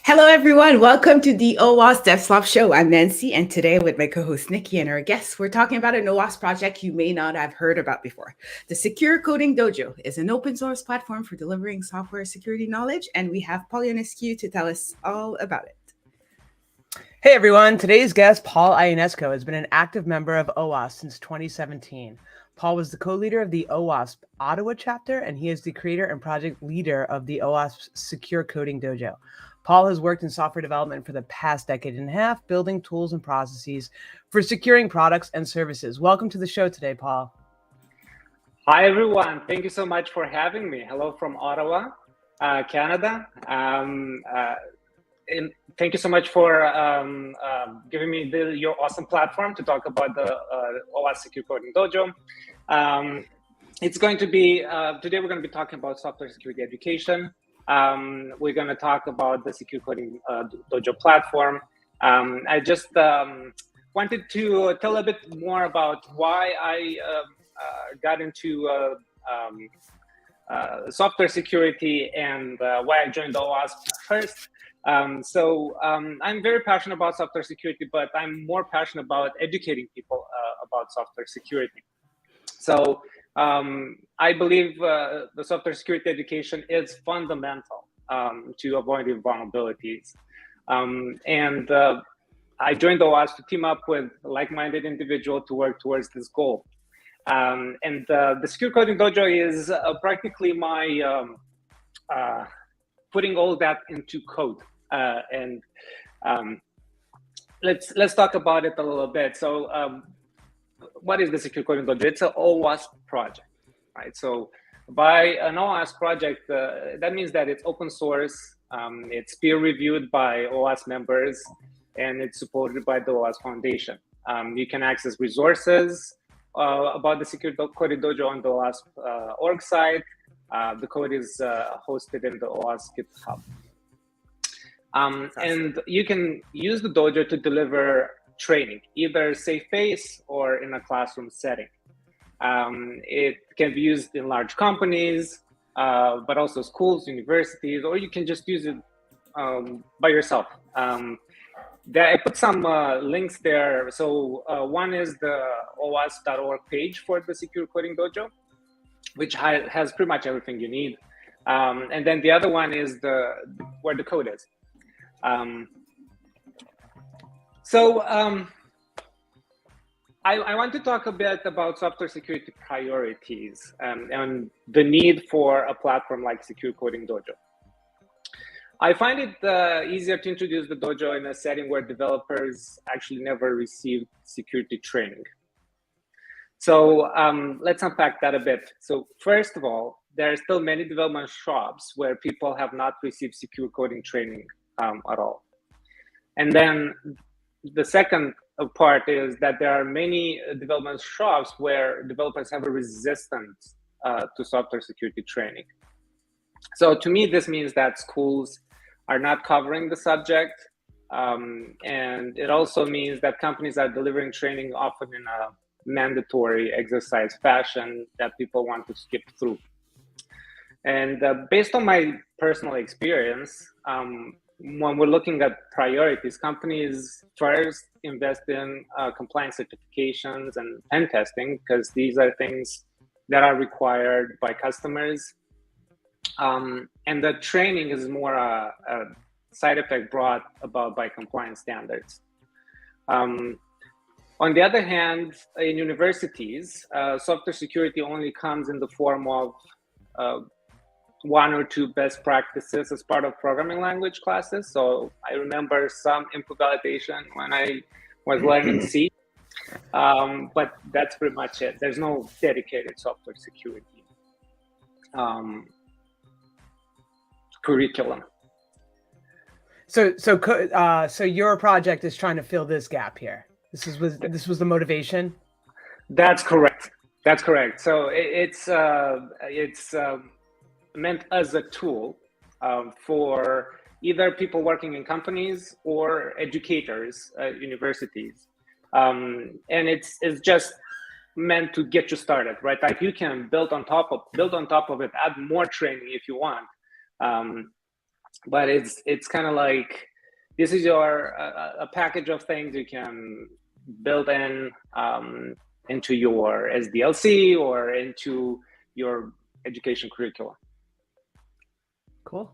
Hello, everyone. Welcome to the OWASP DevSlop Show. I'm Nancy, and today with my co-host Nikki and our guests, we're talking about an OWASP project you may not have heard about before. The Secure Coding Dojo is an open source platform for delivering software security knowledge, and we have Paul Ionescu to tell us all about it. Hey, everyone. Today's guest, Paul Ionescu, has been an active member of OWASP since 2017. Paul was the co-leader of the OWASP Ottawa Chapter, and he is the creator and project leader of the OWASP Secure Coding Dojo. Paul has worked in software development for the past decade and a half, building tools and processes for securing products and services. Welcome to the show today, Paul. Hi, everyone. Thank you so much for having me. Hello from Ottawa, Canada. And thank you so much for giving me your awesome platform to talk about the OWASP Secure Coding Dojo. It's going to be, today we're going to be talking about software security education. We're going to talk about the Secure Coding Dojo platform. I just wanted to tell a bit more about why I got into software security and why I joined OWASP first. So I'm very passionate about software security, but I'm more passionate about educating people about software security. So I believe the software security education is fundamental to avoiding vulnerabilities. And I joined OWASP to team up with like-minded individuals to work towards this goal. And the Secure Coding Dojo is practically my putting all that into code. And let's talk about it a little bit. So what is the Secure Coding Dojo? It's an OWASP project, right? So by an OWASP project, that means that it's open source, it's peer reviewed by OWASP members, and it's supported by the OWASP Foundation. You can access resources about the Secure Coding Dojo on the OWASP org site. The code is hosted in the OWASP GitHub. And you can use the dojo to deliver training, either safe-paced or in a classroom setting. It can be used in large companies, but also schools, universities, or you can just use it by yourself. I put some links there. So one is the OWASP.org page for the Secure Coding Dojo, which has pretty much everything you need. And then the other one is where the code is. I want to talk a bit about software security priorities and the need for a platform like Secure Coding Dojo. I find it easier to introduce the dojo in a setting where developers actually never received security training. So let's unpack that a bit. So first of all, there are still many development shops where people have not received secure coding training at all. And then the second part is that there are many development shops where developers have a resistance to software security training. So to me, this means that schools are not covering the subject. And it also means that companies are delivering training often in a mandatory exercise fashion that people want to skip through. And based on my personal experience, when we're looking at priorities, companies first invest in compliance certifications and pen testing, because these are things that are required by customers. And the training is more a side effect brought about by compliance standards. On the other hand, in universities, software security only comes in the form of one or two best practices as part of programming language classes. So I remember some input validation when I was learning C, but that's pretty much it. There's no dedicated software security curriculum. So your project is trying to fill this gap here. This was the motivation. That's correct. That's correct. So it's meant as a tool for either people working in companies or educators at universities, and it's just meant to get you started, right? Like you can build on top of it, add more training if you want, but it's kind of like this is your a package of things you can build in into your SDLC or into your education curriculum. Cool.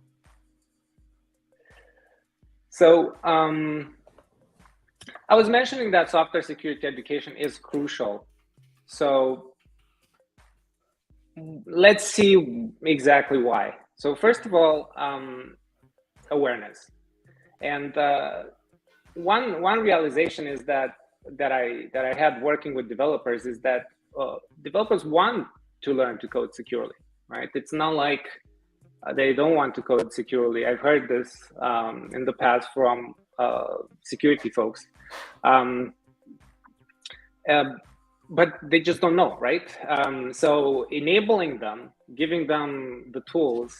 So I was mentioning that software security education is crucial. So let's see exactly why. So first of all, awareness. And one realization is that I had working with developers is that developers want to learn to code securely, right? It's not like they don't want to code securely. I've heard this in the past from security folks, but they just don't know, right? So enabling them, giving them the tools,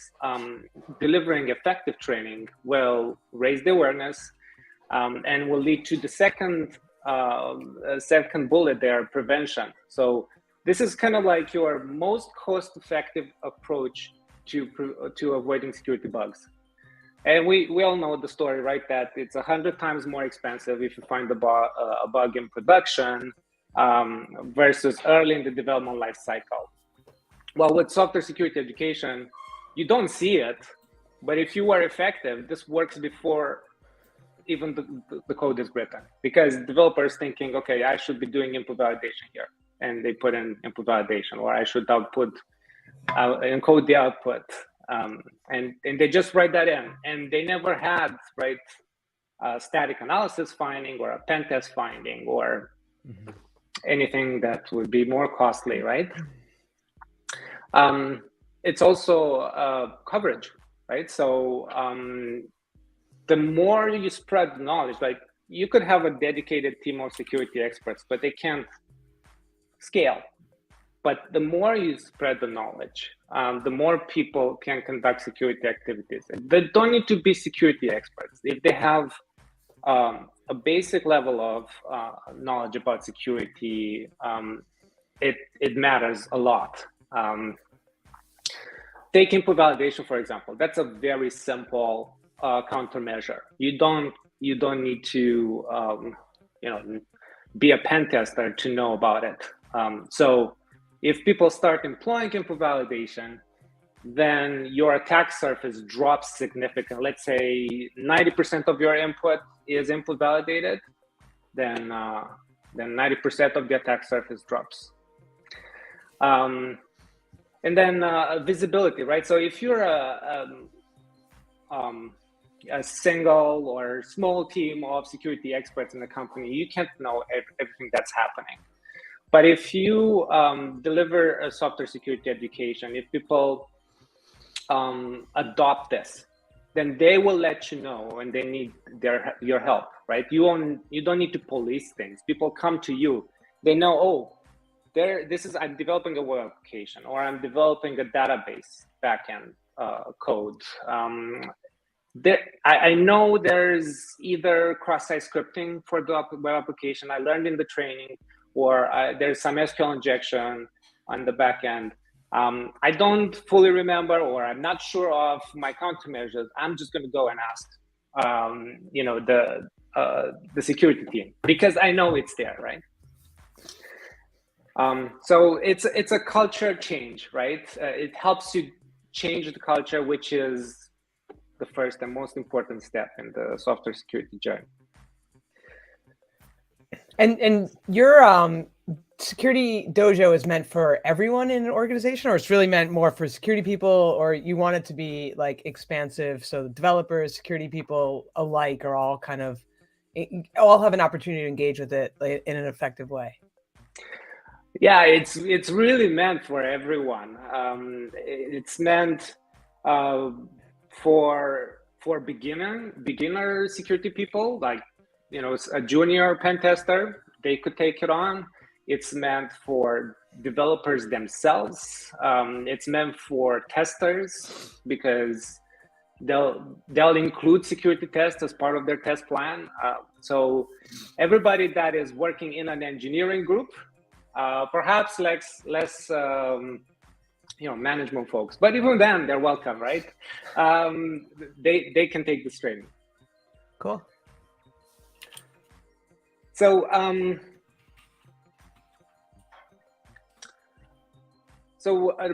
delivering effective training will raise the awareness and will lead to the second bullet there, prevention. So this is kind of like your most cost-effective approach to avoiding security bugs. And we all know the story, right? That it's 100 times more expensive if you find a bug in production versus early in the development life cycle. Well, with software security education, you don't see it, but if you are effective, this works before even the code is written, because developers thinking, okay, I should be doing input validation here, and they put in input validation, or I should encode the output, and they just write that in, and they never had a static analysis finding or a pen test finding or anything that would be more costly, right? It's also coverage, right? So the more you spread the knowledge, like you could have a dedicated team of security experts, but they can't scale. But the more you spread the knowledge, the more people can conduct security activities. They don't need to be security experts. If they have a basic level of knowledge about security, it matters a lot. Take input validation, for example. That's a very simple countermeasure. You don't need to be a pen tester to know about it. So if people start employing input validation, then your attack surface drops significantly. Let's say 90% of your input is input validated, then 90% of the attack surface drops. And then visibility, right? So if you're a single or small team of security experts in the company, you can't know everything that's happening. But if you deliver a software security education, if people adopt this, then they will let you know when they need your help, right? You don't need to police things. People come to you. They know, oh, I'm developing a web application, or I'm developing a database backend code. I know there's either cross-site scripting for the web application I learned in the training, or there's some SQL injection on the backend. I don't fully remember, or I'm not sure of my countermeasures. I'm just going to go and ask, the security team, because I know it's there, right? So it's a culture change, right? It helps you change the culture, which is the first and most important step in the software security journey. And your security dojo is meant for everyone in an organization, or it's really meant more for security people, or you want it to be like expansive, so developers, security people alike are all all have an opportunity to engage with it in an effective way? Yeah, it's really meant for everyone. It's meant for beginner security people, like a junior pen tester, they could take it on. It's meant for developers themselves. It's meant for testers, because they'll include security tests as part of their test plan. So everybody that is working in an engineering group, perhaps less management folks, but even then they're welcome, right? They can take this training. Cool. So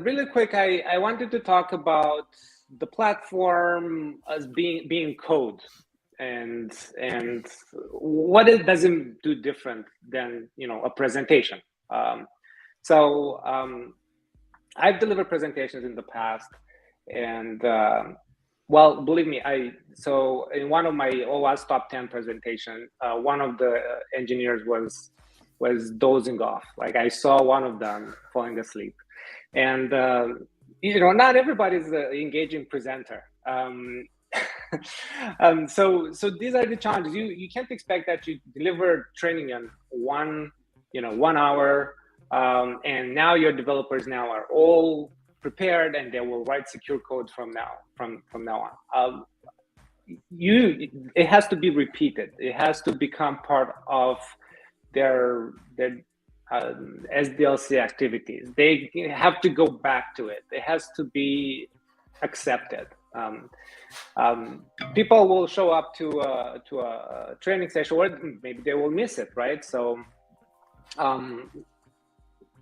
really quick, I wanted to talk about the platform as being code, and what it doesn't do different than a presentation. I've delivered presentations in the past, and well, believe me, so in one of my OWASP top 10 presentation, one of the engineers was dozing off. Like, I saw one of them falling asleep, and not everybody's an engaging presenter. So these are the challenges. You can't expect that you deliver training in 1 hour, and now your developers now are all prepared and they will write secure code from now on. It has to be repeated. It has to become part of their SDLC activities. They have to go back to it. It has to be accepted. People will show up to a training session, or maybe they will miss it, right? So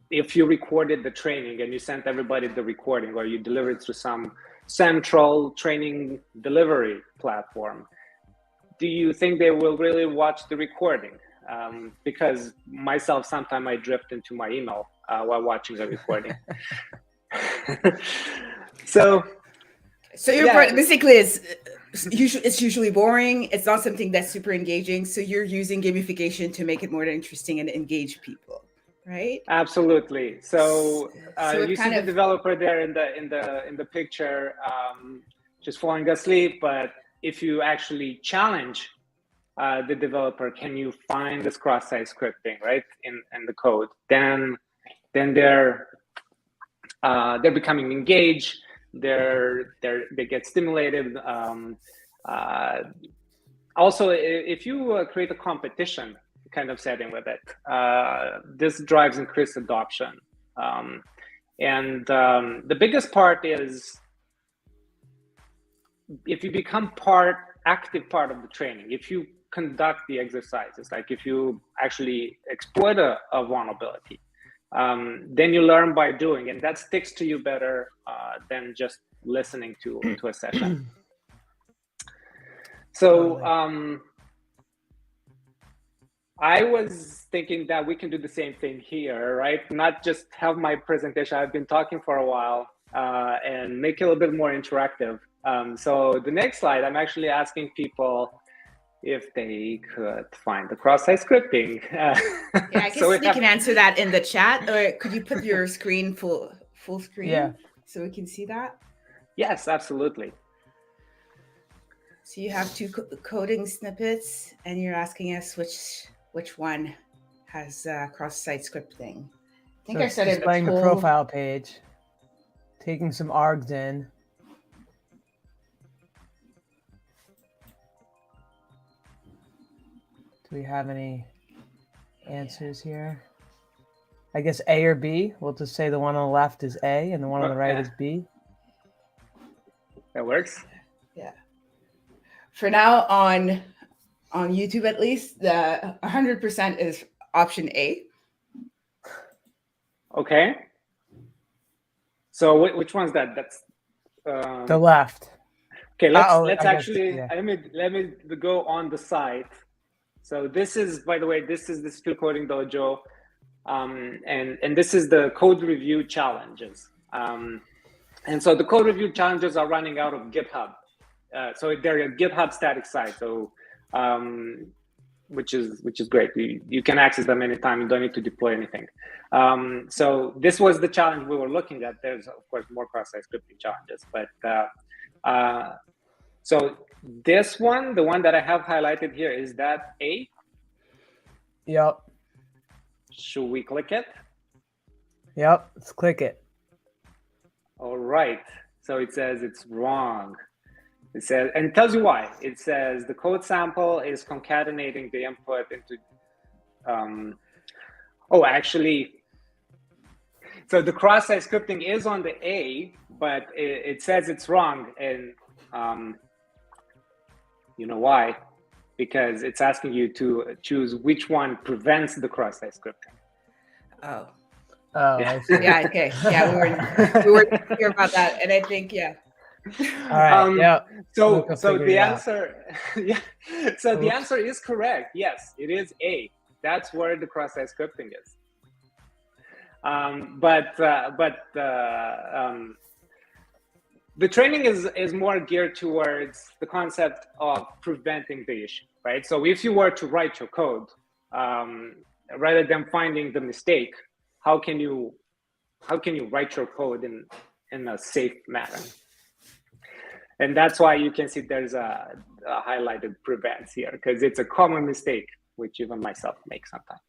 if you recorded the training and you sent everybody the recording, or you delivered through some central training delivery platform, do you think they will really watch the recording? Because myself, sometimes I drift into my email while watching the recording. So your point basically is, it's usually boring. It's not something that's super engaging. So you're using gamification to make it more interesting and engage people, right? Absolutely. So, So it you see kind the of developer there in the picture, just falling asleep. But if you actually challenge the developer, can you find this cross-site scripting right in the code? Then they're becoming engaged. They get stimulated. Also, if you create a competition kind of setting with it, this drives increased adoption. The biggest part is if you become active part of the training, if you conduct the exercises, like if you actually exploit a vulnerability, then you learn by doing, and that sticks to you better than just listening to a session. So I was thinking that we can do the same thing here, right? Not just have my presentation. I've been talking for a while and make it a little bit more interactive. So the next slide, I'm actually asking people if they could find the cross-site scripting. Yeah, I guess you can answer that in the chat, or could you put your screen full screen so we can see that? Yes, absolutely. So you have two coding snippets, and you're asking us which one has cross-site scripting. I think I started displaying the profile page, taking some args in. Do we have any answers here? I guess A or B. We'll just say the one on the left is A and the one on the right is B. That works. Yeah. For now, on YouTube at least, the 100% is option A. Okay. So which one's that? That's the left. Okay. Let's actually let me go on the site. So this is, by the way, this is the Secure Coding Dojo, and this is the code review challenges. And so the code review challenges are running out of GitHub. So they're a GitHub static site, so which is great. You can access them anytime. You don't need to deploy anything. So this was the challenge we were looking at. There's of course more cross-site scripting challenges, but so this one, the one that I have highlighted here, is that A? Yep. Should we click it? Yep, let's click it. All right. So it says it's wrong. It says, and it tells you why. It says the code sample is concatenating the input into, actually, so the cross-site scripting is on the A, but it says it's wrong. And you know why? Because it's asking you to choose which one prevents the cross-site scripting. Oh. Oh, yeah. Yeah. Okay. Yeah, we were clear about that, and I think All right. Yeah. So the answer, yeah. So the answer is correct. Yes, it is A. That's where the cross-site scripting is. The training is more geared towards the concept of preventing the issue, right? So if you were to write your code, rather than finding the mistake, how can you write your code in a safe manner? And that's why you can see there's a highlighted prevents here, because it's a common mistake, which even myself make sometimes.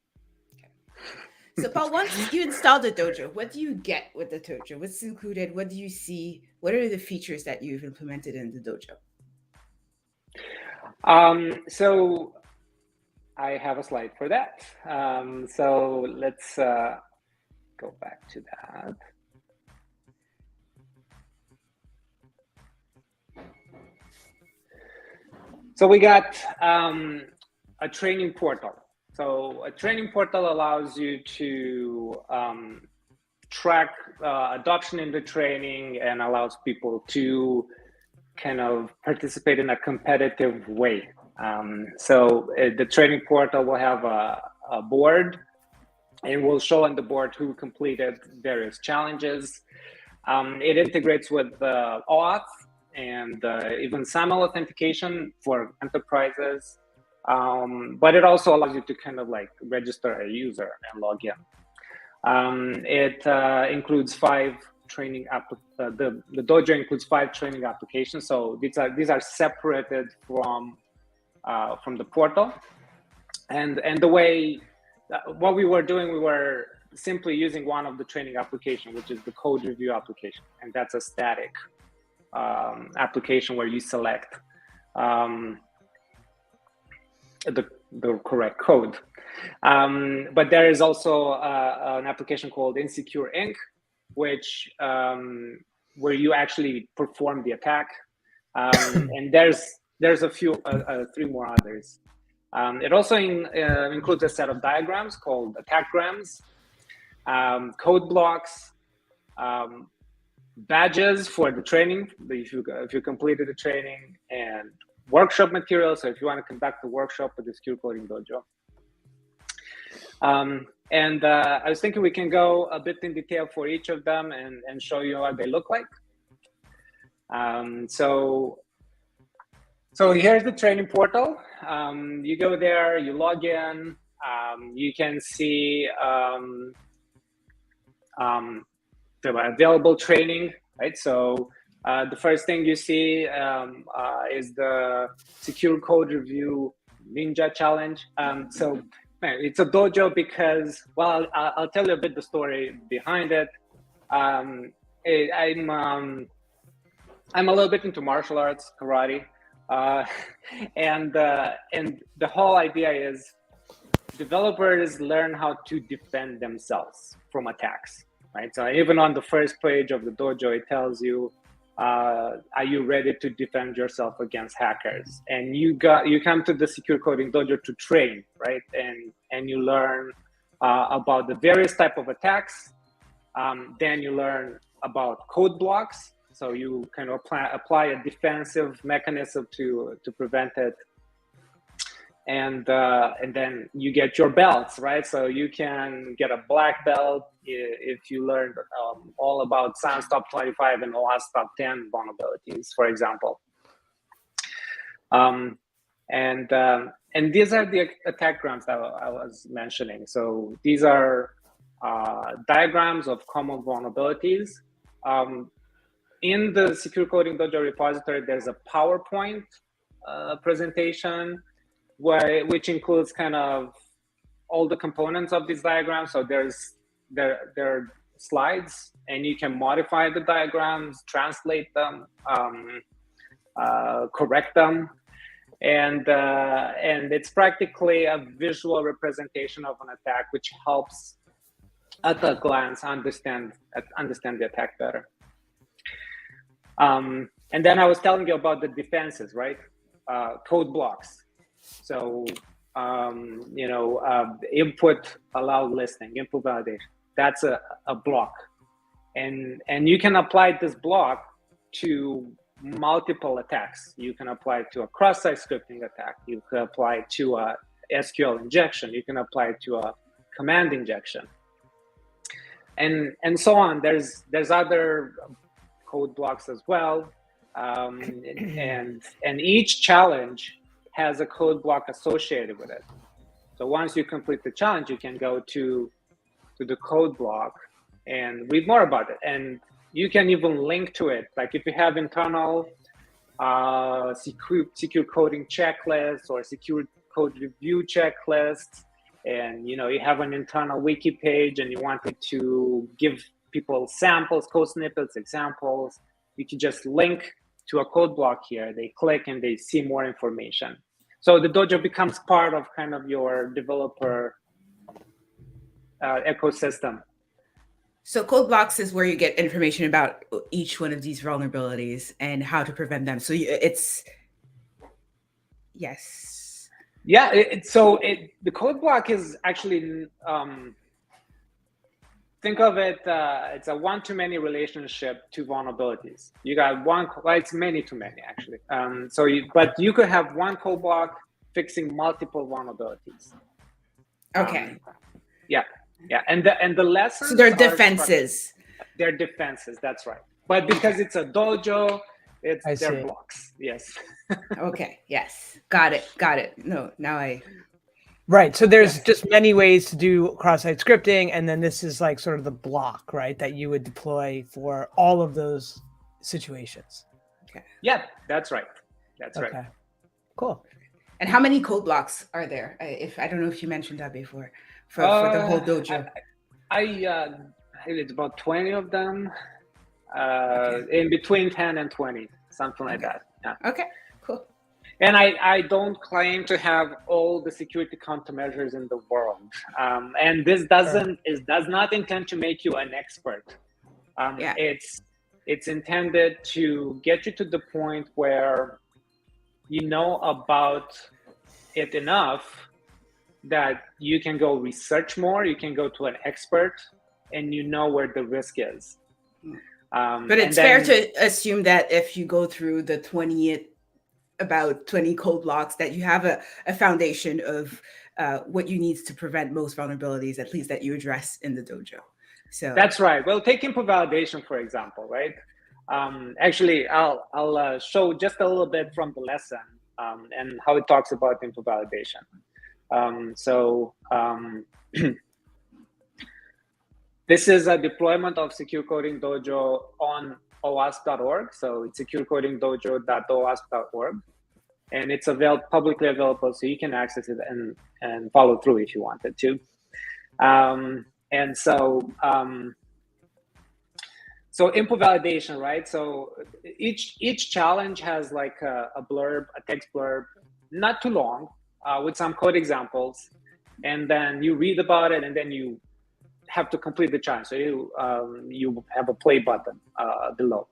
So Paul, once you install the dojo, what do you get with the dojo? What's included? What do you see? What are the features that you've implemented in the dojo? So I have a slide for that. So let's go back to that. So we got a training portal. So a training portal allows you to track adoption in the training and allows people to kind of participate in a competitive way. So the training portal will have a board, and will show on the board who completed various challenges. It integrates with OAuth and even SAML authentication for enterprises. But it also allows you to kind of like register a user and log in. It includes 5 training the dojo includes 5 training applications. So these are separated from the portal, and the way what we were doing, we were simply using one of the training application, which is the code review application, and that's a static application where you select the correct code. But there is also an application called Insecure Inc., which where you actually perform the attack, and there's a few 3 more others. It also includes a set of diagrams called attackgrams, code blocks, badges for the training if you completed the training, and workshop materials. So if you want to conduct a workshop with the Secure Coding Dojo. And I was thinking we can go a bit in detail for each of them and show you what they look like. So here's the training portal. You go there, you log in, you can see the available training, right? So the first thing you see is the Secure Code Review Ninja Challenge. So it's a dojo because, well, I'll tell you a bit the story behind it. I'm a little bit into martial arts, karate, and the whole idea is developers learn how to defend themselves from attacks, right? So even on the first page of the dojo, it tells you, are you ready to defend yourself against hackers? And you come to the Secure Coding Dojo to train, right? And you learn about the various type of attacks. Then you learn about code blocks. So you kind of apply a defensive mechanism to prevent it. And then you get your belts, right? So you can get a black belt if you learned all about SANS Top 25 and OWASP Top 10 vulnerabilities, for example. And these are the attackgrams that I was mentioning. So these are diagrams of common vulnerabilities. In the Secure Coding Dojo repository, there's a PowerPoint presentation which includes kind of all the components of these diagrams. So there are slides, and you can modify the diagrams, translate them, correct them, and it's practically a visual representation of an attack, which helps at a glance understand the attack better. And then I was telling you about the defenses, right? Code blocks. So, input allowed listening, input validation, that's a block. And you can apply this block to multiple attacks. You can apply it to a cross-site scripting attack. You can apply it to a SQL injection. You can apply it to a command injection. And so on. There's other code blocks as well. And each challenge has a code block associated with it. So once you complete the challenge, you can go to the code block and read more about it. And you can even link to it. Like if you have internal secure coding checklists or secure code review checklists, and you have an internal wiki page and you wanted to give people samples, code snippets, examples, you can just link to a code block here. They click and they see more information. So the dojo becomes part of kind of your developer ecosystem. So code blocks is where you get information about each one of these vulnerabilities and how to prevent them. So it's, yes. Yeah, the code block is actually, think of it, it's a one-to-many relationship to vulnerabilities. You got one, well, it's many to many actually. But you could have one code block fixing multiple vulnerabilities. Okay. Yeah, and the lessons. So they're defenses. They're defenses. That's right. But because it's a dojo, They're blocks. Yes. Okay. Yes. Got it. No, now I. Right. So there's just many ways to do cross-site scripting, and then this is like sort of the block, right, that you would deploy for all of those situations. Okay. Yeah, that's right. That's right. Cool. And how many code blocks are there? I don't know if you mentioned that before for the whole dojo. It's about 20 of them, in between 10 and 20, something like that. Yeah. Okay, cool. And I don't claim to have all the security countermeasures in the world. And this does not intend to make you an expert. It's intended to get you to the point where you know about it enough that you can go research more, you can go to an expert, and you know where the risk is. But it's fair to assume that if you go through the 20 code blocks, that you have a foundation of what you need to prevent most vulnerabilities, at least that you address in the dojo. So that's right. Well, take input validation, for example, right? Actually, I'll show just a little bit from the lesson and how it talks about input validation. This is a deployment of Secure Coding Dojo on OWASP.org. So it's securecodingdojo.owasp.org. And it's publicly available, so you can access it and follow through if you wanted to. So input validation, right? So each challenge has like a blurb, a text blurb, not too long, with some code examples. And then you read about it, and then you have to complete the challenge. So you have a play button below.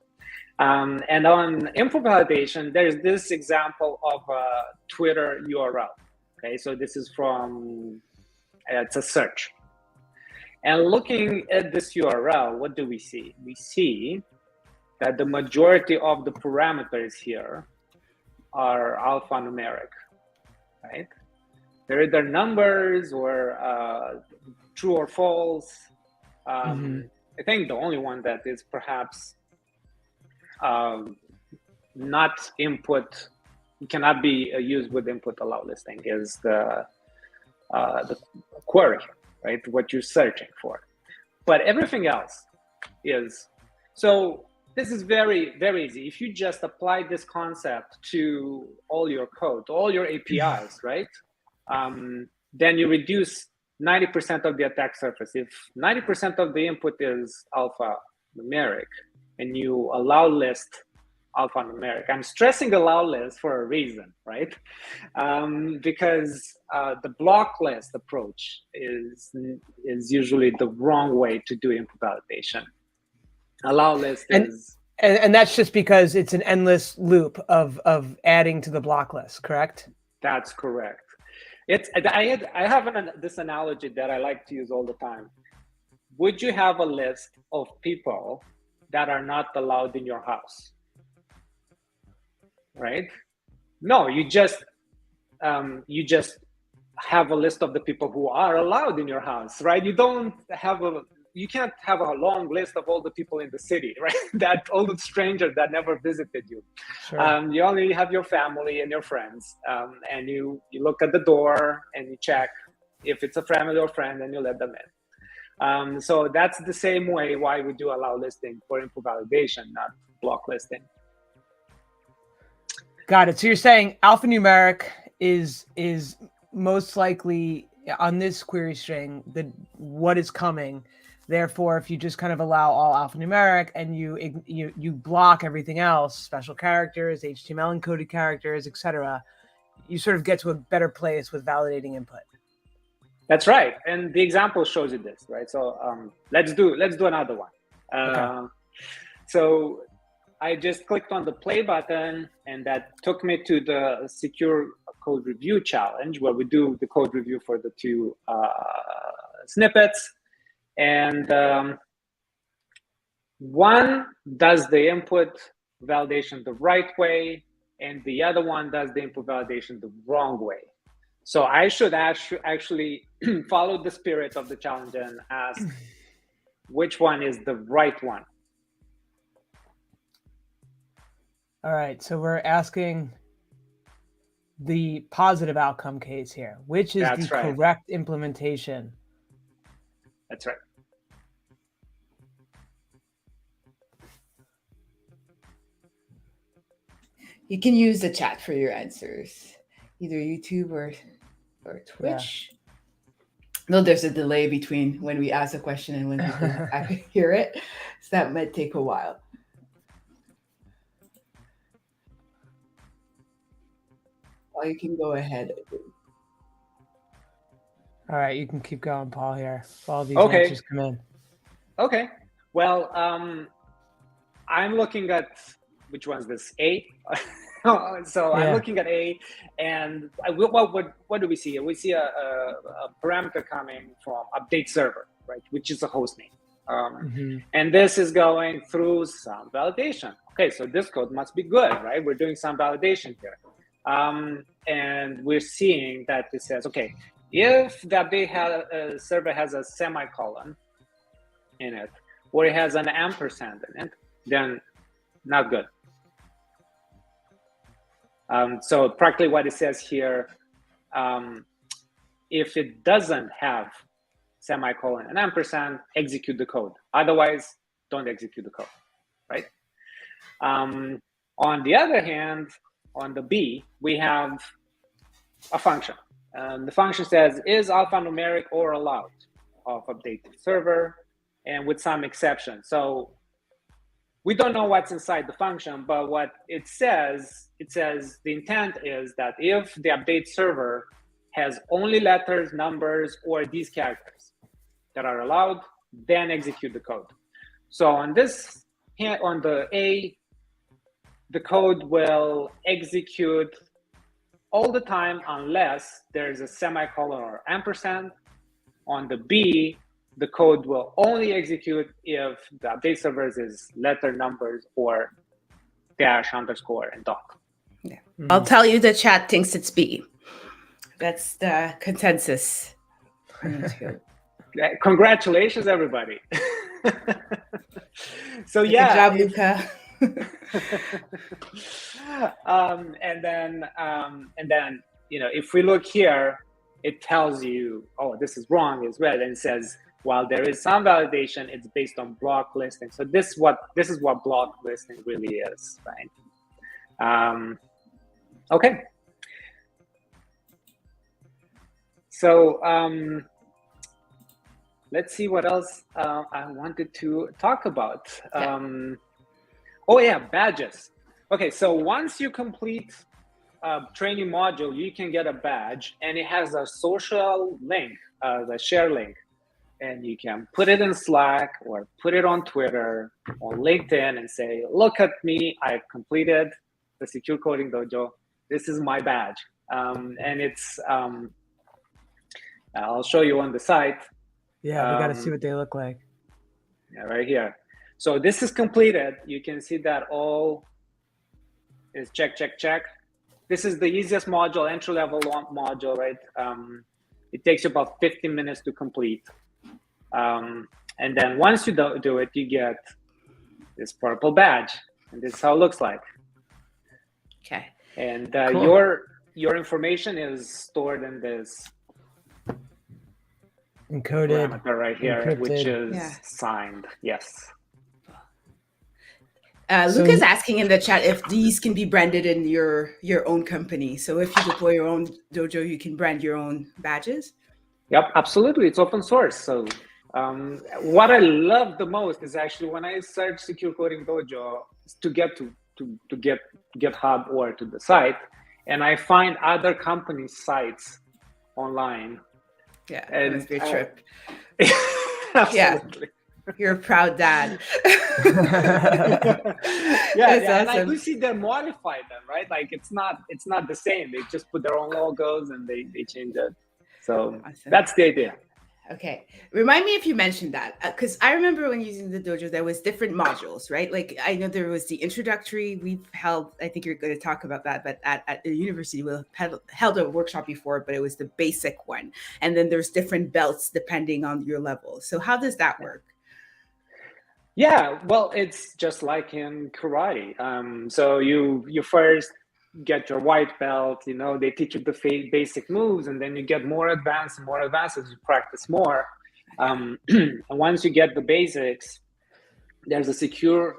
And on info validation, there's this example of a Twitter URL. Okay, so this is from, it's a search. And looking at this URL, what do we see? We see that the majority of the parameters here are alphanumeric, right? They're either numbers or true or false. I think the only one that is perhaps not input, cannot be used with input allow listing is the query, right? What you're searching for. But everything else is, so this is very, very easy. If you just apply this concept to all your code, to all your APIs, right? Then you reduce 90% of the attack surface. If 90% of the input is alphanumeric and you allow list alphanumeric, I'm stressing allow list for a reason, right? Because the block list approach is usually the wrong way to do input validation. Allow list is... And that's just because it's an endless loop of adding to the block list, correct? That's correct. I have this analogy that I like to use all the time. Would you have a list of people that are not allowed in your house? Right? No, you just have a list of the people who are allowed in your house, right? You can't have a long list of all the people in the city, right? That all the strangers that never visited you. Sure. You only have your family and your friends, and you look at the door and you check if it's a family or friend, and you let them in. So that's the same way why we do allow listing for input validation, not block listing. Got it. So you're saying alphanumeric is most likely on this query string what is coming. Therefore, if you just kind of allow all alphanumeric and you block everything else, special characters, HTML encoded characters, etc., you sort of get to a better place with validating input. That's right, and the example shows you this, right? So let's do another one. Okay. So I just clicked on the play button, and that took me to the secure code review challenge, where we do the code review for the two snippets. And one does the input validation the right way, and the other one does the input validation the wrong way. So I should actually follow the spirit of the challenge and ask which one is the right one. All right, so we're asking the positive outcome case here, which is That's the right. correct implementation. That's right. You can use the chat for your answers, either YouTube or Twitch. Yeah. No, there's a delay between when we ask a question and when people hear it, so that might take a while. Well, you can go ahead. All right, you can keep going, Paul, here. While these answers come in. Okay. Well, I'm looking at, which one's this? A? So I'm looking at A, and what do we see? We see a parameter coming from update server, right, which is a host name. And this is going through some validation. Okay, so this code must be good, right? We're doing some validation here. And we're seeing that it says, okay, if the update server has a semicolon in it, or it has an ampersand in it, then not good. So practically what it says here, if it doesn't have semicolon and ampersand, execute the code. Otherwise, don't execute the code, right? On the other hand, on the B, we have a function. The function says, is alphanumeric or allowed of updated server, and with some exception. So we don't know what's inside the function, but what it says the intent is that if the update server has only letters, numbers, or these characters that are allowed, then execute the code. So on this, on the A, the code will execute all the time unless there's a semicolon or ampersand. On the B, the code will only execute if the update servers is letter, numbers, or dash, underscore, and dot. Yeah. I'll tell you the chat thinks it's B. That's the consensus. Congratulations, everybody. So Good yeah. job, Luca. And then, you know, if we look here, it tells you, oh, this is wrong as well, and it says, while there is some validation, it's based on block listing. So this is what block listing really is, right? Okay. So let's see what else I wanted to talk about. Oh yeah, badges. Okay, so once you complete a training module, you can get a badge, and it has a social link, the share link. And you can put it in Slack or put it on Twitter or LinkedIn and say, look at me, I've completed the Secure Coding Dojo. This is my badge. And it's, I'll show you on the site. Yeah, we got to see what they look like. Yeah, right here. So this is completed. You can see that all is check, check, check. This is the easiest module, entry-level module, right? It takes you about 15 minutes to complete. And then once you do it, you get this purple badge, and this is how it looks like. Okay. And cool. your information is stored in this encoded parameter right here, encrypted. which is signed. Yes. Luca's asking in the chat if these can be branded in your own company. So if you deploy your own dojo, you can brand your own badges. Yep, absolutely. It's open source. So what I love the most is actually when I search Secure Coding Dojo to get to GitHub or to the site, and I find other companies' sites online. Yeah, and it's your trip. Absolutely. Yeah, you're a proud dad. Yeah, and I do see them modify them, right? Like it's not the same. They just put their own logos and they change it. So awesome. That's the idea. Okay. Remind me if you mentioned that, because I remember when using the dojo, there was different modules, right? Like I know there was the introductory. We've held, I think you're going to talk about that, but at the university, we held a workshop before, but it was the basic one. And then there's different belts depending on your level. So how does that work? Yeah, well, it's just like in karate. So you first get your white belt, they teach you the basic moves, and then you get more advanced and more advanced as you practice more. And once you get the basics, there's a secure,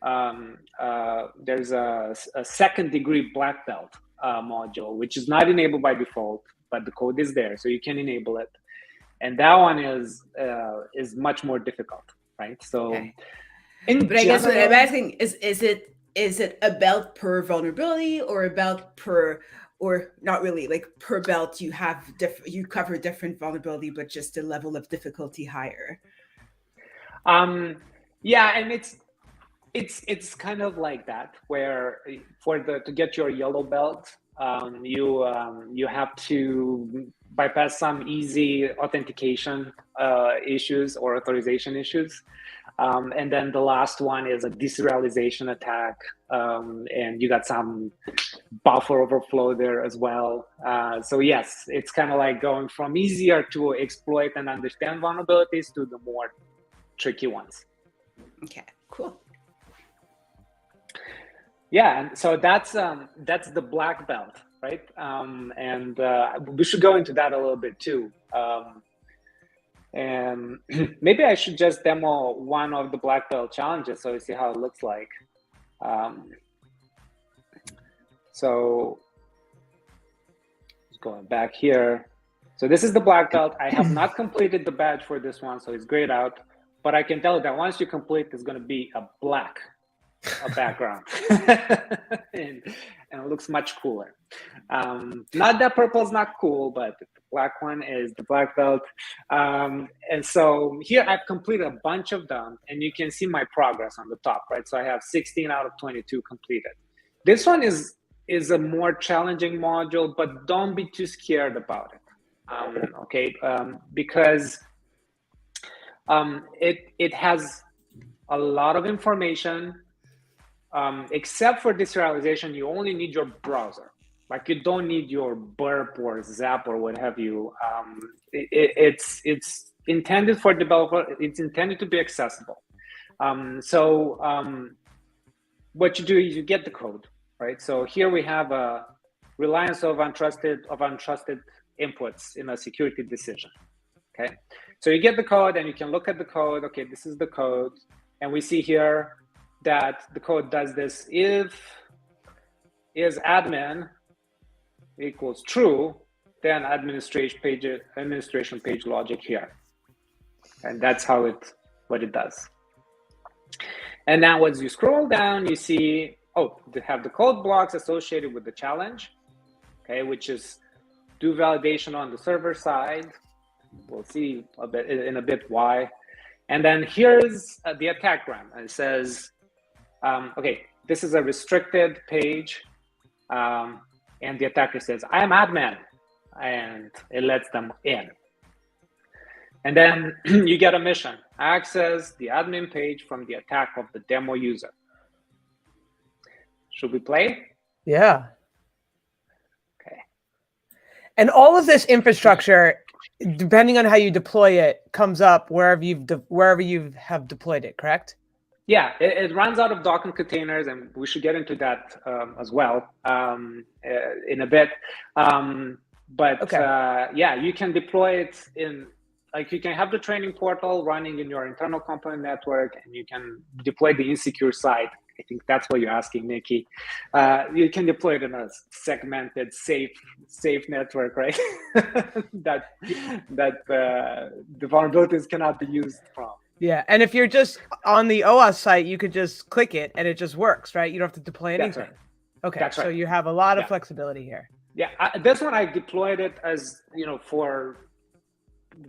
there's a second degree black belt module, which is not enabled by default, but the code is there, so you can enable it. And that one is much more difficult, right? So, Okay. But I guess what I'm asking is it a belt per vulnerability, or a belt per, or not really, like per belt you have you cover different vulnerability, but just a level of difficulty higher? Yeah, and it's kind of like that, where to get your yellow belt, you have to bypass some easy authentication issues or authorization issues. And then the last one is a deserialization attack, and you got some buffer overflow there as well. So yes, it's kind of like going from easier to exploit and understand vulnerabilities to the more tricky ones. Okay, cool. Yeah, and so that's the black belt, right? And we should go into that a little bit too. And maybe I should just demo one of the black belt challenges so you see how it looks like. So going back here. So this is the black belt. I have not completed the badge for this one, so it's grayed out. But I can tell you that once you complete, there's going to be a background. and it looks much cooler. Not that purple is not cool, but the black one is the black belt. And so here I've completed a bunch of them, and you can see my progress on the top, right? So I have 16 out of 22 completed. This one is a more challenging module, but don't be too scared about it. Okay, because it has a lot of information. Except for deserialization, you only need your browser. Like, you don't need your burp or zap or what have you. It's intended for developer. It's intended to be accessible. What you do is you get the code, right? So here we have a reliance of untrusted inputs in a security decision. Okay, so you get the code and you can look at the code. Okay, this is the code, and we see here that the code does this. If is admin equals true, then administration page logic here, and that's what it does. And now as you scroll down, you see, they have the code blocks associated with the challenge, okay, which is do validation on the server side. We'll see in a bit why. And then here's the attack run. And it says, okay, this is a restricted page. And the attacker says, I am admin. And it lets them in. And then you get a mission. Access the admin page from the attack of the demo user. Should we play? Yeah. Okay. And all of this infrastructure, depending on how you deploy it, comes up wherever you have deployed it, correct? Yeah, it runs out of Docker containers, and we should get into that as well in a bit. Yeah, you can deploy it in, like, you can have the training portal running in your internal component network, and you can deploy the insecure side. I think that's what you're asking, Nikki. You can deploy it in a segmented, safe network, right? that the vulnerabilities cannot be used from. Yeah, and if you're just on the OWASP site, you could just click it and it just works, right? You don't have to deploy anything. That's right. Okay, That's right. So you have a lot of flexibility here. Yeah, this one I deployed it as,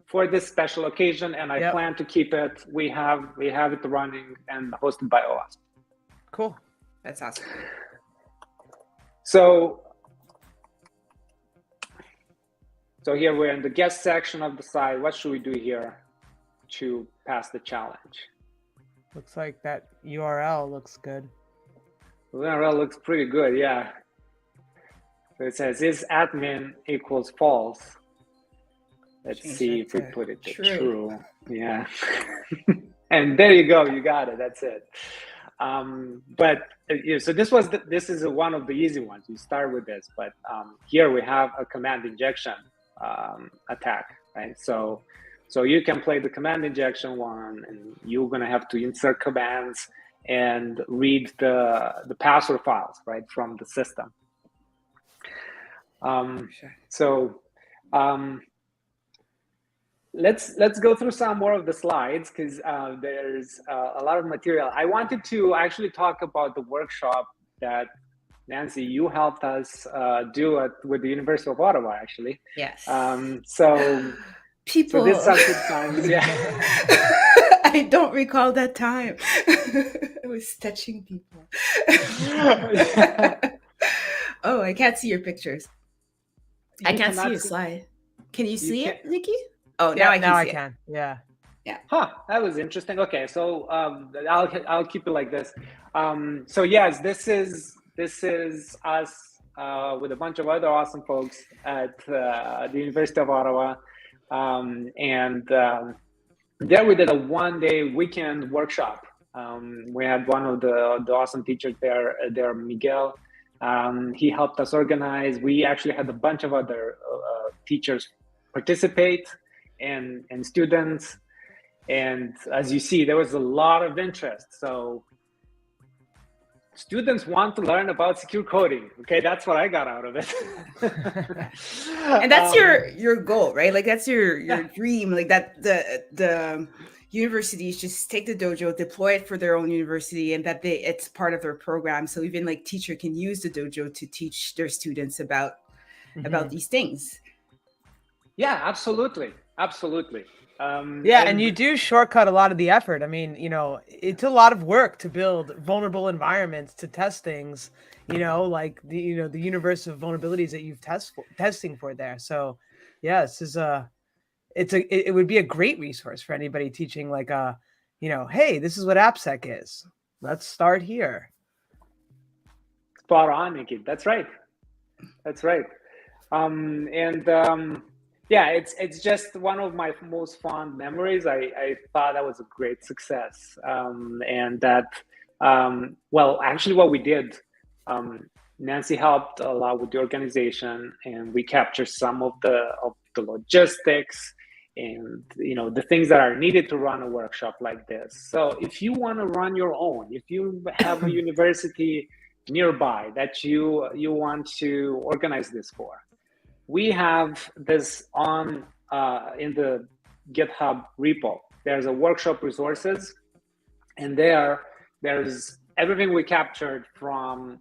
for this special occasion, and I plan to keep it. We have it running and hosted by OWASP. Cool. That's awesome. So here we're in the guest section of the site. What should we do here to pass the challenge? Looks like that URL looks good. The URL looks pretty good, yeah. So it says, is admin equals false? Let's see if we put it to true. Yeah. And there you go, you got it. That's it. So this is one of the easy ones. You start with this, but here we have a command injection attack, right? So you can play the command injection one, and you're gonna have to insert commands and read the password files, right, from the system. Let's go through some more of the slides, because there's a lot of material. I wanted to actually talk about the workshop that Nancy, you helped us do with the University of Ottawa, actually. Yes. People. So this good times, yeah. I don't recall that time. I was touching people. Oh, I can't see your pictures. I can't see your slide. Can you see it, Nikki? Oh, now I can see it. Yeah. Yeah. Huh. That was interesting. Okay, so I'll keep it like this. So yes, this is us with a bunch of other awesome folks at the University of Ottawa, and there we did a one-day weekend workshop. We had one of the awesome teachers there, Miguel. He helped us organize. We actually had a bunch of other teachers participate and students. And as you see, there was a lot of interest. So students want to learn about secure coding. Okay, that's what I got out of it. And that's your goal, right? Like that's your dream. Like that the universities just take the dojo, deploy it for their own university, and that it's part of their program. So even like teacher can use the dojo to teach their students about these things. Yeah, absolutely. And you do shortcut a lot of the effort. I mean, it's a lot of work to build vulnerable environments to test things, like the universe of vulnerabilities that you've testing for there. So yeah, this is it would be a great resource for anybody teaching like hey, this is what AppSec is. Let's start here. Spot on, Nikki. That's right. Yeah, it's just one of my most fond memories. I thought that was a great success, and that actually what we did, Nancy helped a lot with the organization, and we captured some of the logistics and the things that are needed to run a workshop like this. So if you want to run your own, if you have a university nearby that you want to organize this for, we have this on in the GitHub repo. There's a workshop resources, and there's everything we captured from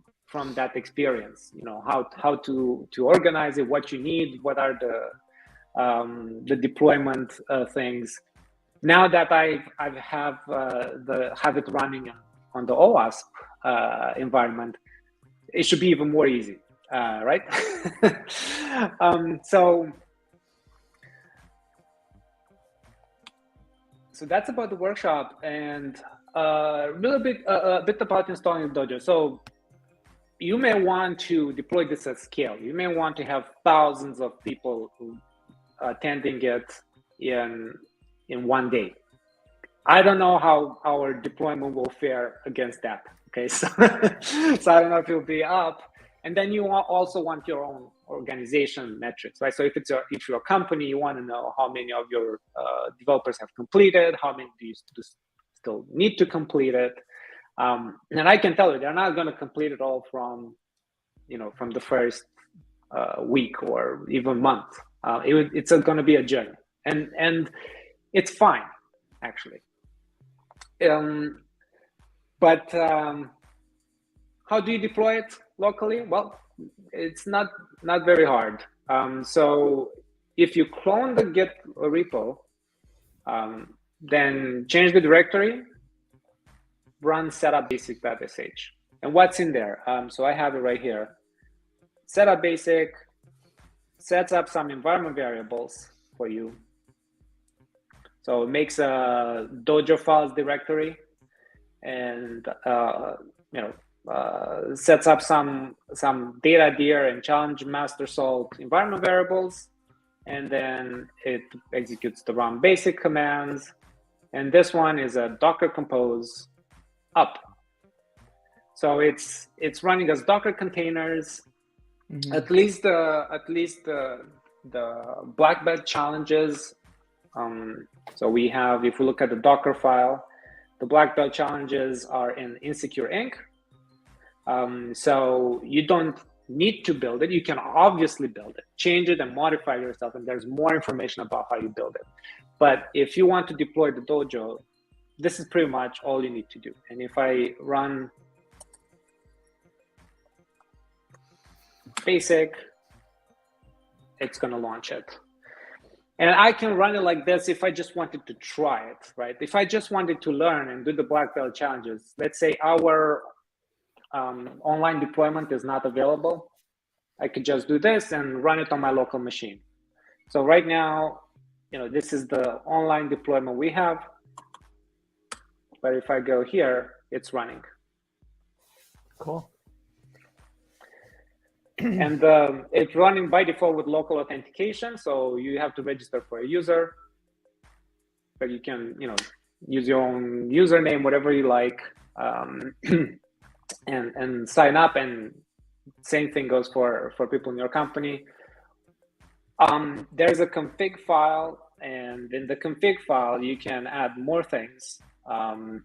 that experience. How to organize it, what you need, what are the deployment things. Now that I have it running on the OWASP environment, it should be even more easy. Right? So that's about the workshop, and a bit about installing the dojo. So you may want to deploy this at scale. You may want to have thousands of people attending it in one day. I don't know how our deployment will fare against that. Okay, so I don't know if it'll be up. And then you also want your own organization metrics, right? So if you're a company, you want to know how many of your developers have completed, how many do you still need to complete it. And I can tell you, they're not going to complete it all from the first week or even month. It's going to be a journey, and it's fine, actually. But how do you deploy it locally? Well, it's not very hard. So if you clone the Git repo, then change the directory, run setup basic.sh. And what's in there? So I have it right here. Setup basic sets up some environment variables for you. So it makes a dojo files directory, and sets up some data dir and challenge master salt environment variables, and then it executes the run basic commands, And this one is a Docker Compose up. So it's running as Docker containers. Mm-hmm. At least the black belt challenges. So we have, if we look at the Docker file, the black belt challenges are in Insecure Inc. So you don't need to build it. You can obviously build it, change it, and modify it yourself. And there's more information about how you build it. But if you want to deploy the dojo, this is pretty much all you need to do. And if I run basic, it's going to launch it. And I can run it like this if I just wanted to try it, right? If I just wanted to learn and do the black belt challenges, let's say our online deployment is not available, I could just do this and run it on my local machine. So right now, this is the online deployment we have. But if I go here, it's running. Cool. And it's running by default with local authentication. So you have to register for a user, but you can, use your own username, whatever you like, and sign up. And same thing goes for people in your company. There's a config file, and in the config file, you can add more things. So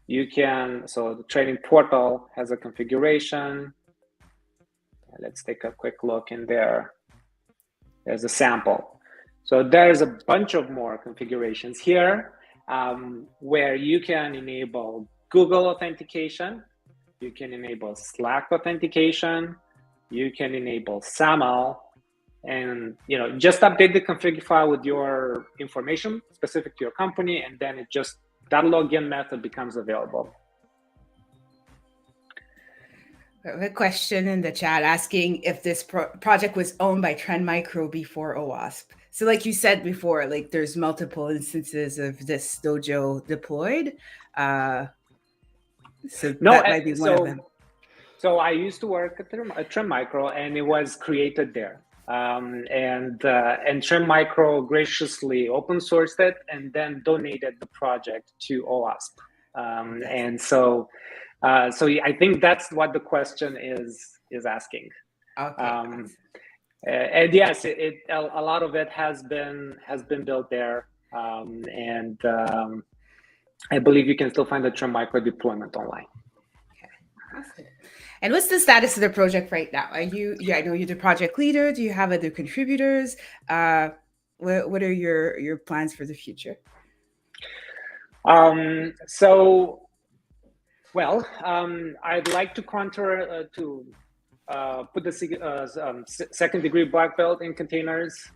the training portal has a configuration. Let's take a quick look in there. There's a sample. So there's a bunch of more configurations here where you can enable Google authentication. You can enable Slack authentication. You can enable SAML. And just update the config file with your information specific to your company, and then that login method becomes available. I have a question in the chat asking if this project was owned by Trend Micro before OWASP. So like you said before, like there's multiple instances of this dojo deployed. That might be one of them. So I used to work at Trend Micro, and it was created there. And Trend Micro graciously open sourced it and then donated the project to OWASP. And so I think that's what the question is asking. Okay. And yes, a lot of it has been built there, and I believe you can still find the Trend Micro deployment online. Okay, awesome. And what's the status of the project right now? I know you're the project leader. Do you have other contributors? What are your plans for the future? I'd like to put the second degree black belt in containers.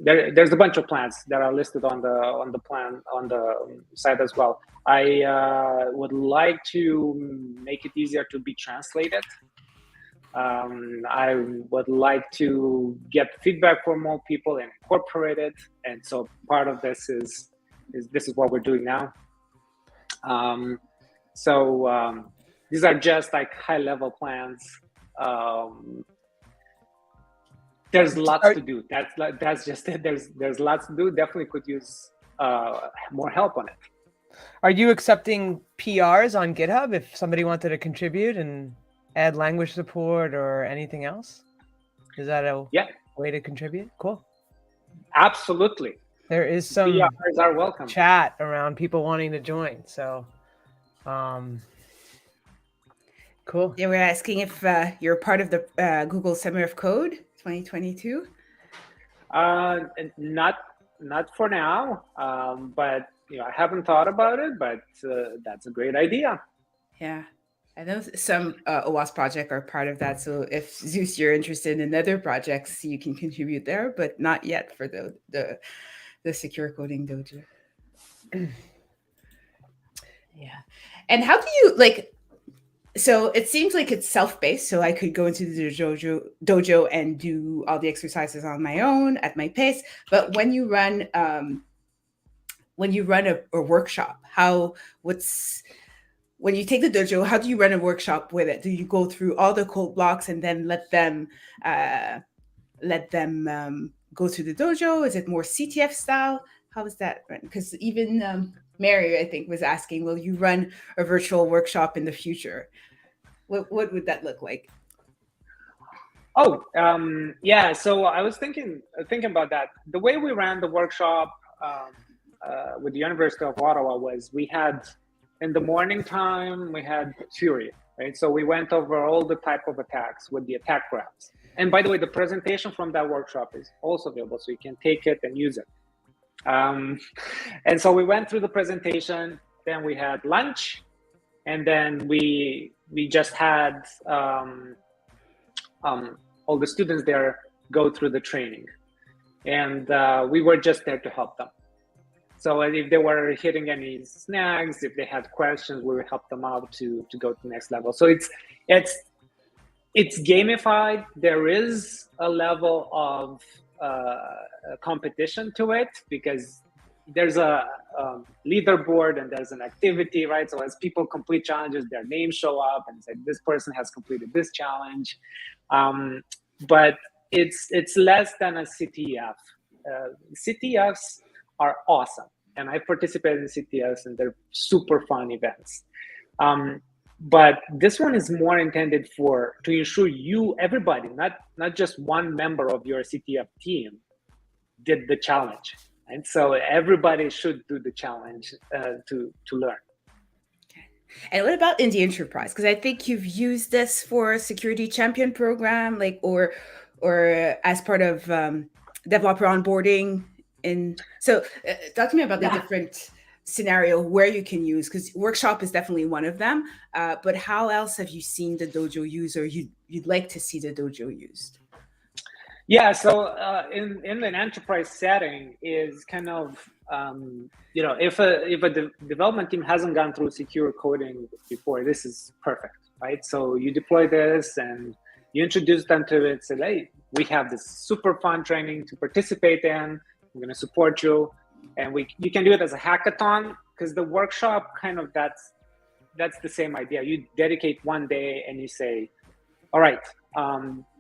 There's a bunch of plans that are listed on the plan on the site as well. I would like to make it easier to be translated. I would like to get feedback from more people and incorporate it. And so part of this is what we're doing now. These are just like high level plans. There's lots to do. That's just it. There's lots to do. Definitely could use more help on it. Are you accepting PRs on GitHub if somebody wanted to contribute and add language support or anything else? Is that a way to contribute? Cool. Absolutely. There is some PRs are welcome. Chat around people wanting to join. So, cool. Yeah, we're asking if you're part of the Google Summer of Code 2022. Not for now, but I haven't thought about it, but that's a great idea. Yeah, I know some OWASP projects are part of that. So if Zeus, you're interested in other projects, you can contribute there, but not yet for the Secure Coding Dojo. Yeah, and how do you So it seems like it's self-paced, so I could go into the dojo and do all the exercises on my own at my pace. But when you run a workshop, when you take the dojo, how do you run a workshop with it? Do you go through all the code blocks and then let them go through the dojo? Is it more CTF style? how does that run? Because even Mary, I think, was asking, will you run a virtual workshop in the future? What would that look like? Oh, yeah. So I was thinking about that. The way we ran the workshop with the University of Ottawa was we had, in the morning time, we had theory, right? So we went over all the type of attacks with the attack graphs. And by the way, the presentation from that workshop is also available, so you can take it and use it. And so we went through the presentation, then we had lunch, and then we just had all the students there go through the training. And we were just there to help them. So if they were hitting any snags, if they had questions, we would help them out to go to the next level. So it's gamified. There is a level of competition to it because there's a leaderboard and there's an activity, right? So as people complete challenges, their names show up and say, this person has completed this challenge. But it's less than a CTF. CTFs are awesome. And I participated in CTFs and they're super fun events. But this one is more intended to ensure everybody, not just one member of your CTF team did the challenge. And so everybody should do the challenge to learn. Okay. And what about in the enterprise? Because I think you've used this for a security champion program, or as part of developer onboarding. So talk to me about the different scenario where you can use, because workshop is definitely one of them. But how else have you seen the dojo used, or you'd like to see the dojo used? Yeah, so in an enterprise setting is kind of, if a development team hasn't gone through secure coding before, this is perfect, right? So you deploy this and you introduce them to it, say, hey, we have this super fun training to participate in. We're going to support you. And you can do it as a hackathon, because the workshop that's the same idea. You dedicate one day and you say, all right,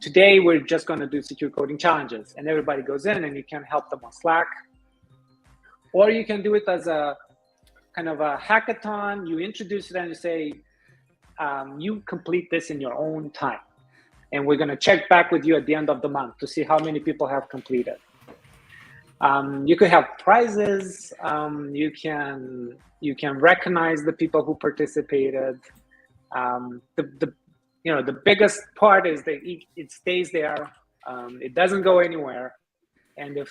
today we're just going to do secure coding challenges, and everybody goes in and you can help them on Slack. Or you can do it as a kind of a hackathon. You introduce it and you say, you complete this in your own time. And we're going to check back with you at the end of the month to see how many people have completed. You could have prizes. You can recognize the people who participated. The biggest part is that it stays there. It doesn't go anywhere. And if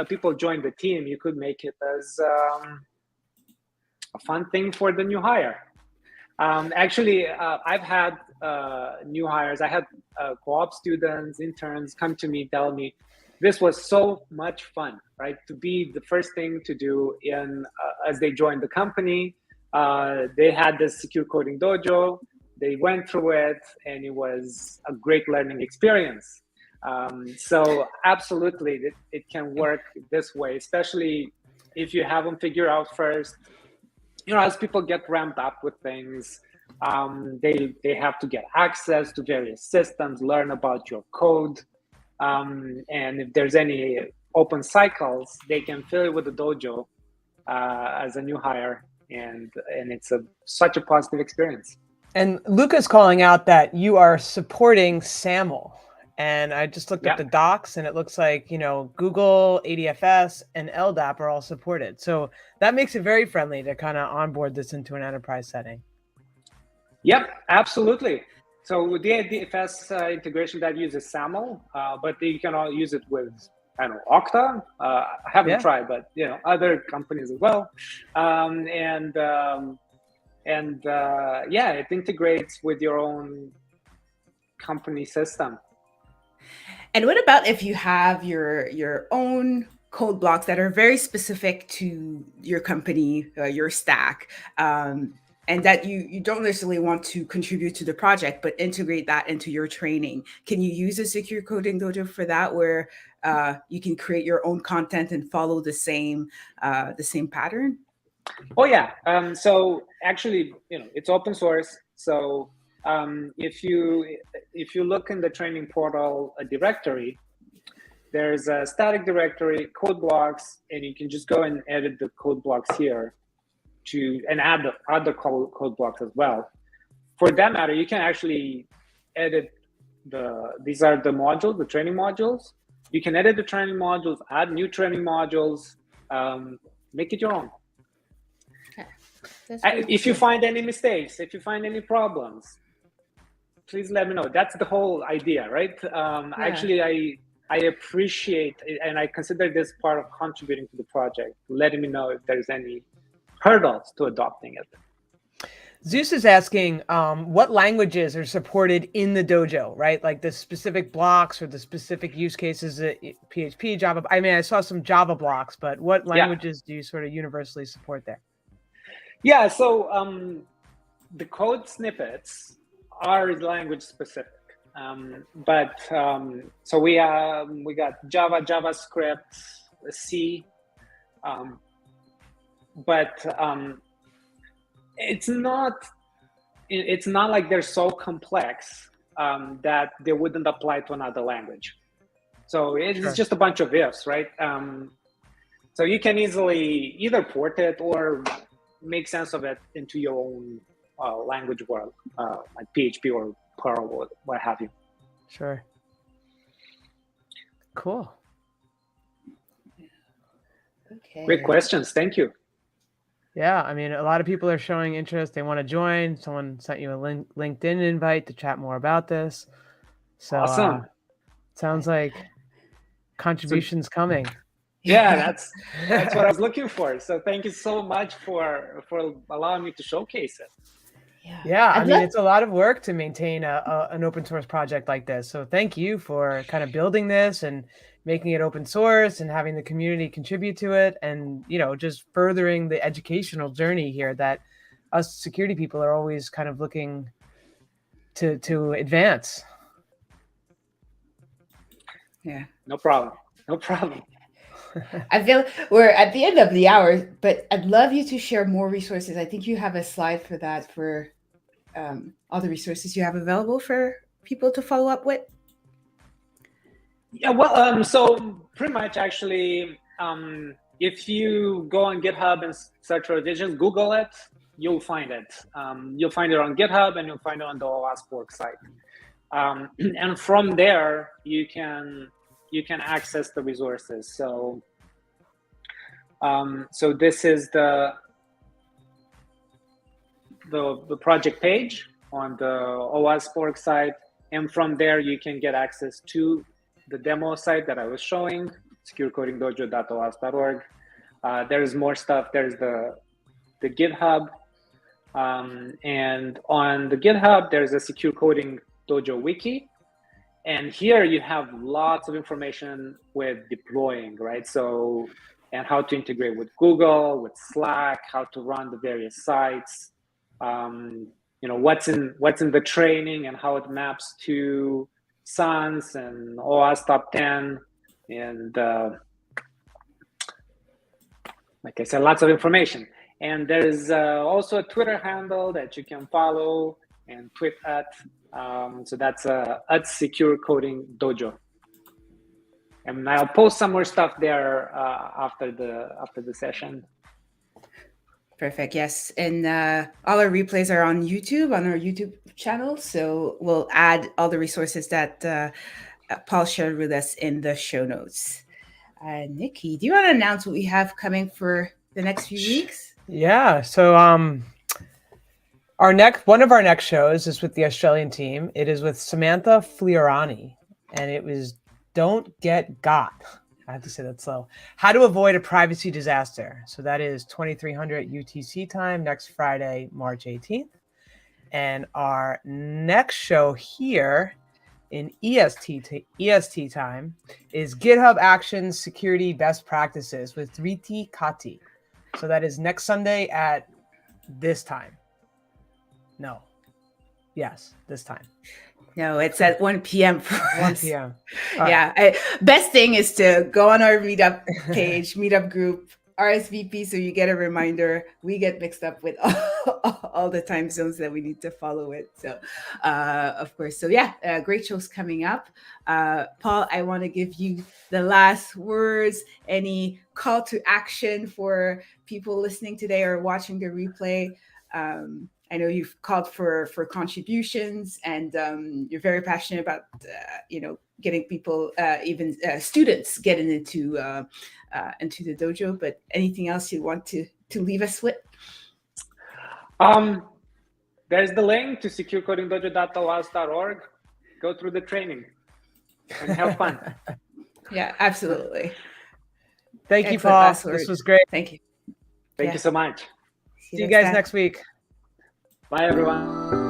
people join the team, you could make it as a fun thing for the new hire. Actually, I've had new hires. I had co-op students, interns come to me, tell me, this was so much fun, right? To be the first thing to do as they joined the company. They had this Secure Coding Dojo. They went through it, and it was a great learning experience. So absolutely, it can work this way, especially if you have them figure out first. As people get ramped up with things, they have to get access to various systems, learn about your code. And if there's any open cycles, they can fill it with the dojo as a new hire, and it's such a positive experience. And Luca's calling out that you are supporting SAML. And I just looked at the docs, and it looks like, Google, ADFS, and LDAP are all supported. So that makes it very friendly to kind of onboard this into an enterprise setting. Yep, absolutely. So with the ADFS integration, that uses SAML, but you can all use it with, Okta. I haven't tried, but other companies as well. It integrates with your own company system. And what about if you have your own code blocks that are very specific to your company, your stack, and that you don't necessarily want to contribute to the project, but integrate that into your training? Can you use a Secure Coding Dojo for that, where you can create your own content and follow the same pattern? Oh yeah. So actually, it's open source. So if you look in the training portal directory, there's a static directory, code blocks, and you can just go and edit the code blocks here and add the other code blocks as well. For that matter, you can actually edit these are the modules, the training modules. You can edit the training modules, add new training modules, make it your own. Okay. If you find any mistakes, if you find any problems, please let me know. That's the whole idea, right? Actually, I appreciate it, and I consider this part of contributing to the project, letting me know if there's any hurdles to adopting it. Zeus is asking what languages are supported in the dojo, right? Like the specific blocks or the specific use cases, PHP, Java. I mean, I saw some Java blocks, but what languages do you sort of universally support there? Yeah, so the code snippets are language specific. So we got Java, JavaScript, C, it's not like they're so complex that they wouldn't apply to another language. So it's just a bunch of ifs, right? So you can easily either port it or make sense of it into your own language world, like PHP or Perl or what have you. Sure. Cool. Okay. Great questions. Thank you. Yeah, I mean, a lot of people are showing interest. They want to join. Someone sent you a LinkedIn invite to chat more about this. So awesome. Sounds like contributions coming. Yeah, that's what I was looking for. So thank you so much for allowing me to showcase it. Yeah, I mean, it's a lot of work to maintain an open source project like this. So thank you for kind of building this and making it open source and having the community contribute to it, and just furthering the educational journey here that us security people are always kind of looking to advance. Yeah, no problem. I feel we're at the end of the hour, but I'd love you to share more resources. I think you have a slide for that, for all the resources you have available for people to follow up with. Yeah, well, so pretty much actually, if you go on GitHub and search for it, just Google it, you'll find it. You'll find it on GitHub and you'll find it on the OWASP org site. And from there, you can access the resources. So, so this is the project page on the OWASP org site, and from there you can get access to the demo site that I was showing, securecodingdojo.owasp.org. There's more stuff. There's the GitHub, and on the GitHub there's a Secure Coding Dojo wiki, and here you have lots of information with deploying, right? So, and how to integrate with Google, with Slack, how to run the various sites, what's in the training and how it maps to SANS and OWASP Top 10, and like I said, lots of information. And there's also a Twitter handle that you can follow and tweet at. So that's at Secure Coding Dojo. And I'll post some more stuff there after the session. Perfect. Yes, and all our replays are on YouTube, on our YouTube channel. So we'll add all the resources that Paul shared with us in the show notes. Nikki, do you want to announce what we have coming for the next few weeks? Yeah. So one of our next shows is with the Australian team. It is with Samantha Fliorani, and it was Don't Get Got. I have to say that slow. How to avoid a privacy disaster. So that is 2300 UTC time next Friday, March 18th. And our next show here in EST time is GitHub Actions Security Best Practices with Riti Kati. So that is next Sunday at this time. No. Yes, this time. No, it's at 1 p.m. for 1 us. p.m. Yeah. Best thing is to go on our meetup page, meetup group, RSVP so you get a reminder. We get mixed up with all the time zones that we need to follow it. So, of course. So yeah, great shows coming up. Paul, I want to give you the last words. Any call to action for people listening today or watching the replay? I know you've called for contributions, and you're very passionate about getting people, even students, getting into the dojo. But anything else you want to leave us with? There's the link to securecodingdojo.owas.org. Go through the training and have fun. Yeah, absolutely. Thank you, Paul. This was great. Thank you. Thank you so much. See you guys next week. Bye, everyone.